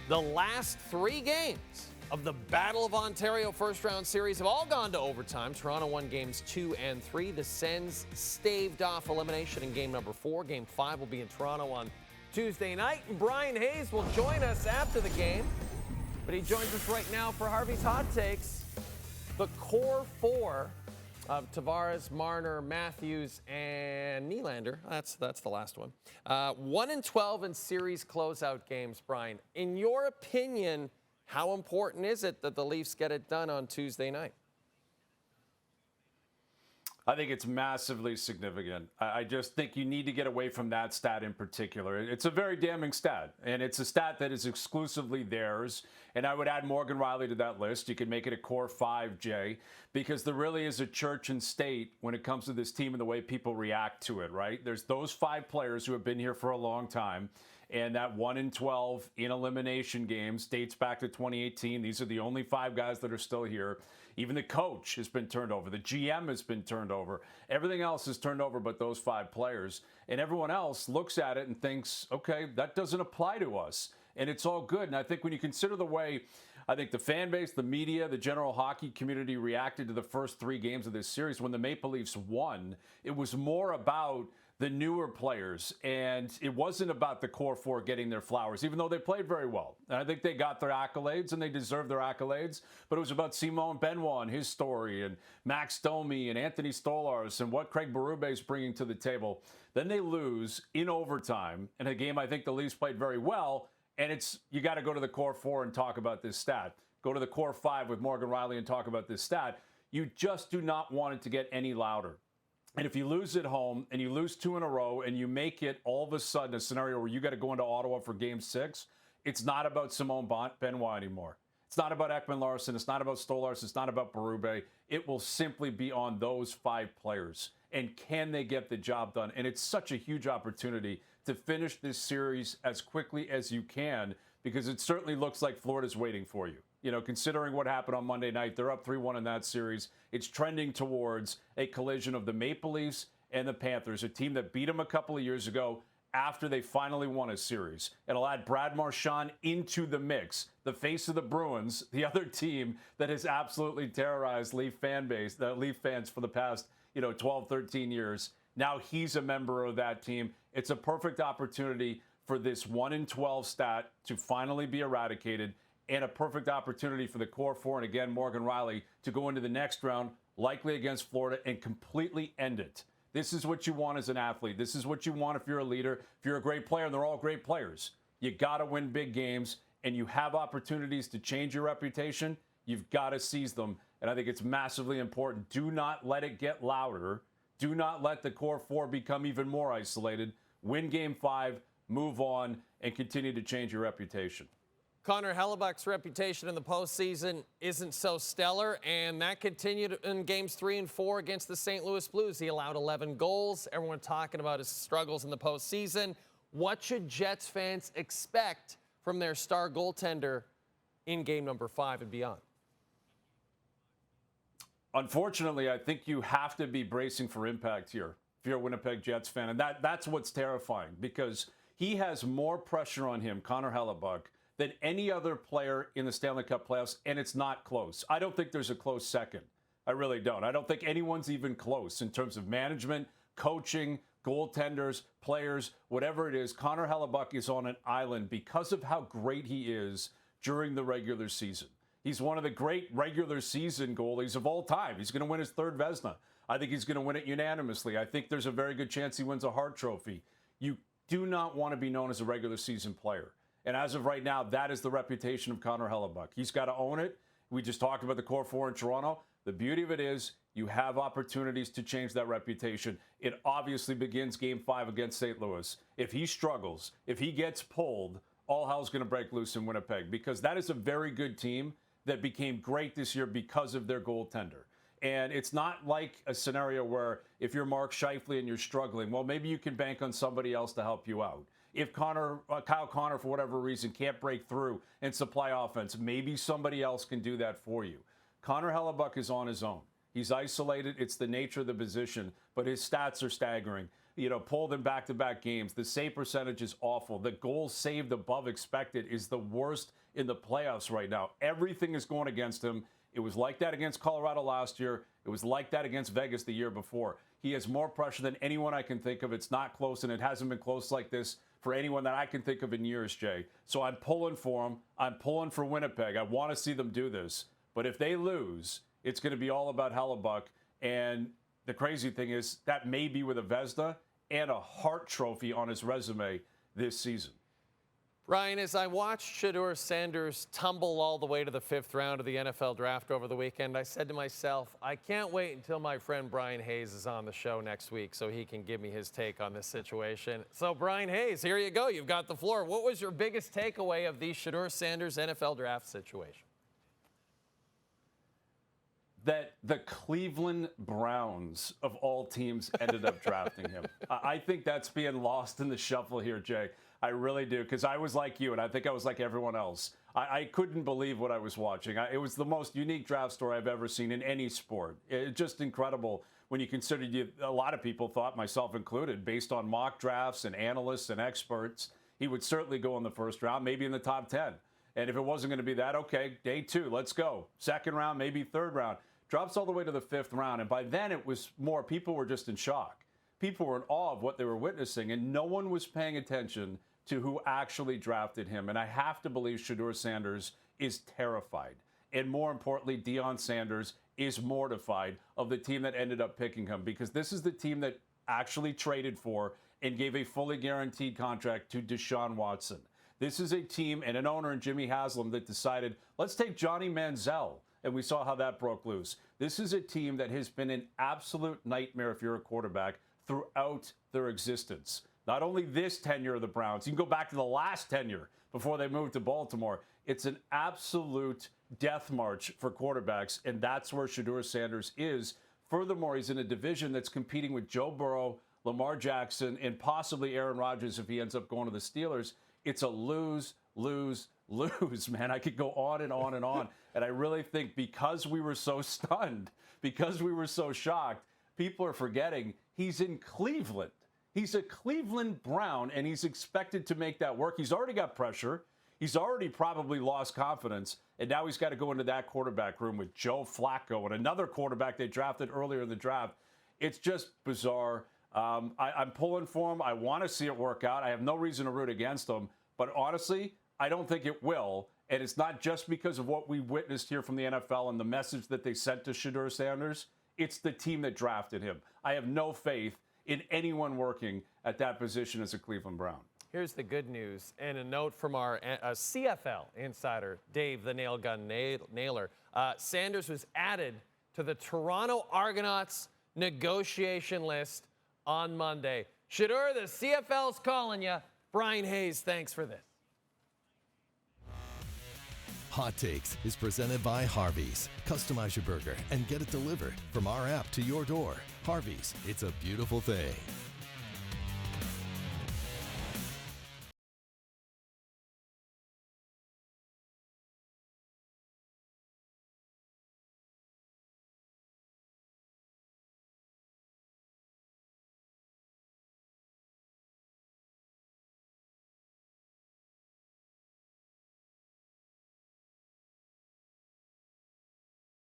The last 3 games of the Battle of Ontario first-round series have all gone to overtime. Toronto won games 2 and 3. The Sens staved off elimination in game number 4. Game 5 will be in Toronto on Tuesday night. And Bryan Hayes will join us after the game. But he joins us right now for Harvey's Hot Takes. The core 4 of Tavares, Marner, Matthews, and Nylander. That's the last one. 1-12 in series closeout games, Bryan. In your opinion, how important is it that the Leafs get it done on Tuesday night? I think it's massively significant. I just think you need to get away from that stat in particular. It's a very damning stat, and it's a stat that is exclusively theirs. And I would add Morgan Rielly to that list. You can make it a core 5, Jay, because there really is a church and state when it comes to this team and the way people react to it, right? There's those 5 players who have been here for a long time, and that 1-12 in elimination games dates back to 2018. These are the only 5 guys that are still here. Even the coach has been turned over. The GM has been turned over. Everything else is turned over but those 5 players. And everyone else looks at it and thinks, okay, that doesn't apply to us. And it's all good. And I think when you consider the way I think the fan base, the media, the general hockey community reacted to the first 3 games of this series, when the Maple Leafs won, it was more about the newer players, and it wasn't about the core 4 getting their flowers, even though they played very well. And I think they got their accolades, and they deserve their accolades, but it was about Simon Benoit and his story, and Max Domi and Anthony Stolarz, and what Craig Berube is bringing to the table. Then they lose in overtime, in a game I think the Leafs played very well, and it's you got to go to the core 4 and talk about this stat. Go to the core 5 with Morgan Rielly and talk about this stat. You just do not want it to get any louder. And if you lose at home and you lose 2 in a row and you make it all of a sudden a scenario where you got to go into Ottawa for game 6, it's not about Simon Benoit anymore. It's not about Ekman-Larsson. It's not about Stolarz. It's not about Berube. It will simply be on those 5 players. And can they get the job done? And it's such a huge opportunity to finish this series as quickly as you can, because it certainly looks like Florida's waiting for you. You know, considering what happened on Monday night, they're up 3-1 in that series. It's trending towards a collision of the Maple Leafs and the Panthers, a team that beat them a couple of years ago after they finally won a series. It'll add Brad Marchand into the mix, the face of the Bruins, the other team that has absolutely terrorized Leaf fan base, the Leaf fans for the past, 12, 13 years. Now he's a member of that team. It's a perfect opportunity for this 1-12 stat to finally be eradicated, and a perfect opportunity for the core 4 and, again, Morgan Rielly to go into the next round, likely against Florida, and completely end it. This is what you want as an athlete. This is what you want if you're a leader, if you're a great player, and they're all great players. You got to win big games, and you have opportunities to change your reputation. You've got to seize them, and I think it's massively important. Do not let it get louder. Do not let the core 4 become even more isolated. Win game 5, move on, and continue to change your reputation. Connor Hellebuyck's reputation in the postseason isn't so stellar, and that continued in games 3 and 4 against the St. Louis Blues. He allowed 11 goals. Everyone talking about his struggles in the postseason. What should Jets fans expect from their star goaltender in game number 5 and beyond? Unfortunately, I think you have to be bracing for impact here if you're a Winnipeg Jets fan, and that's what's terrifying, because he has more pressure on him, Connor Hellebuyck, than any other player in the Stanley Cup playoffs, and it's not close. I don't think there's a close second. I really don't. I don't think anyone's even close in terms of management, coaching, goaltenders, players, whatever it is. Connor Hellebuyck is on an island because of how great he is during the regular season. He's one of the great regular season goalies of all time. He's going to win his 3rd Vezina. I think he's going to win it unanimously. I think there's a very good chance he wins a Hart Trophy. You do not want to be known as a regular season player. And as of right now, that is the reputation of Connor Hellebuyck. He's got to own it. We just talked about the core 4 in Toronto. The beauty of it is you have opportunities to change that reputation. It obviously begins game 5 against St. Louis. If he struggles, if he gets pulled, all hell's going to break loose in Winnipeg, because that is a very good team that became great this year because of their goaltender. And it's not like a scenario where if you're Mark Scheifele and you're struggling, well, maybe you can bank on somebody else to help you out. If Kyle Connor, for whatever reason, can't break through and supply offense, maybe somebody else can do that for you. Connor Hellebuyck is on his own. He's isolated. It's the nature of the position, but his stats are staggering. pulled in back-to-back games. The save percentage is awful. The goals saved above expected is the worst in the playoffs right now. Everything is going against him. It was like that against Colorado last year. It was like that against Vegas the year before. He has more pressure than anyone I can think of. It's not close, and it hasn't been close like this for anyone that I can think of in years, Jay. So I'm pulling for him. I'm pulling for Winnipeg. I want to see them do this. But if they lose, it's going to be all about Hellebuyck. And the crazy thing is that may be with a Vezina and a Hart Trophy on his resume this season. Ryan, as I watched Shedeur Sanders tumble all the way to the 5th round of the NFL draft over the weekend, I said to myself, I can't wait until my friend Bryan Hayes is on the show next week so he can give me his take on this situation. So, Bryan Hayes, here you go. You've got the floor. What was your biggest takeaway of the Shedeur Sanders NFL draft situation? That the Cleveland Browns, of all teams, ended up drafting him. I think that's being lost in the shuffle here, Jay. I really do, because I was like you, and I think I was like everyone else. I couldn't believe what I was watching. It was the most unique draft story I've ever seen in any sport. It's just incredible when you consider a lot of people thought, myself included, based on mock drafts and analysts and experts, he would certainly go in the 1st round, maybe in the top 10. And if it wasn't going to be that, okay, day 2, let's go. 2nd round, maybe 3rd round. Drops all the way to the 5th round. And by then it was more, people were just in shock. People were in awe of what they were witnessing, and no one was paying attention to who actually drafted him. And I have to believe Shedeur Sanders is terrified. And more importantly, Deion Sanders is mortified of the team that ended up picking him, because this is the team that actually traded for and gave a fully guaranteed contract to Deshaun Watson. This is a team and an owner in Jimmy Haslam that decided, let's take Johnny Manziel. And we saw how that broke loose. This is a team that has been an absolute nightmare if you're a quarterback throughout their existence. Not only this tenure of the Browns, you can go back to the last tenure before they moved to Baltimore. It's an absolute death march for quarterbacks, and that's where Shedeur Sanders is. Furthermore, he's in a division that's competing with Joe Burrow, Lamar Jackson, and possibly Aaron Rodgers if he ends up going to the Steelers. It's a lose, lose, lose, man. I could go on and on and on. And I really think because we were so stunned, because we were so shocked, people are forgetting he's in Cleveland. He's a Cleveland Brown, and he's expected to make that work. He's already got pressure. He's already probably lost confidence. And now he's got to go into that quarterback room with Joe Flacco and another quarterback they drafted earlier in the draft. It's just bizarre. I'm pulling for him. I want to see it work out. I have no reason to root against him. But honestly, I don't think it will. And it's not just because of what we witnessed here from the NFL and the message that they sent to Shedeur Sanders. It's the team that drafted him. I have no faith in anyone working at that position as a Cleveland Brown. Here's the good news, and a note from our CFL insider, Dave the Nail Gun Nailer. Sanders was added to the Toronto Argonauts negotiation list on Monday. Shedeur, the CFL's calling you. Bryan Hayes, thanks for this. Hot Takes is presented by Harvey's. Customize your burger and get it delivered from our app to your door. Harvey's, it's a beautiful thing.